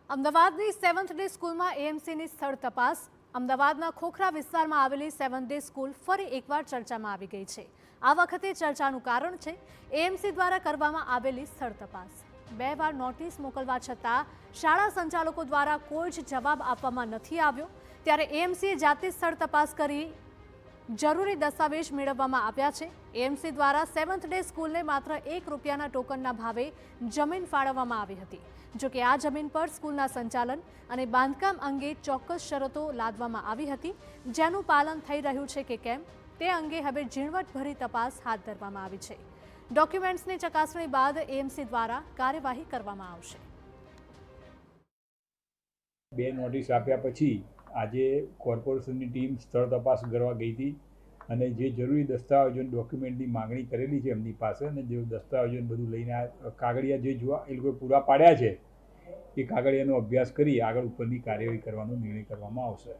અમદાવાદની 7th day સ્કૂલમાં એએમસીની સ્થળ તપાસ। અમદાવાદના ખોખરા વિસ્તારમાં આવેલી 7th ડે સ્કૂલ ફરી એકવાર ચર્ચામાં આવી ગઈ છે। આ વખતે ચર્ચાનું કારણ છે એએમસી દ્વારા કરવામાં આવેલી સ્થળ તપાસ। 2 વાર નોટિસ મોકલવા છતાં શાળા સંચાલકો દ્વારા કોઈ જ જવાબ આપવામાં નથી આવ્યો। ત્યારે એએમસીએ જાતે સ્થળ તપાસ કરી જરૂરી દસ્તાવેજ મેળવવામાં આવ્યા છે। એએમસી દ્વારા 7th ડે સ્કૂલને માત્ર ₹1 ટોકનના ભાવે જમીન ફાળવવામાં આવી હતી। જો કે આ જમીન પર સ્કૂલના સંચાલન અને બાંધકામ અંગે ચોક્કસ શરતો લાદવામાં આવી હતી, જેનું પાલન થઈ રહ્યું છે કે કેમ તે અંગે હવે ઝીણવટભરી તપાસ હાથ ધરવામાં આવી છે। ડોક્યુમેન્ટ્સની ચકાસણી બાદ એએમસી દ્વારા કાર્યવાહી કરવામાં આવશે। 2 નોટિસ આપ્યા પછી આજે કોર્પોરેશનની ટીમ સ્થળ તપાસ કરવા ગઈ હતી અને જે જરૂરી દસ્તાવેજો ડોક્યુમેન્ટની માંગણી કરેલી છે એમની પાસે, અને જે દસ્તાવેજો બધું લઈને કાગળિયા જે જોવા એ લોકોએ પૂરા પાડ્યા છે એ કાગળિયાનો અભ્યાસ કરી આગળ ઉપરની કાર્યવાહી કરવાનો નિર્ણય કરવામાં આવશે।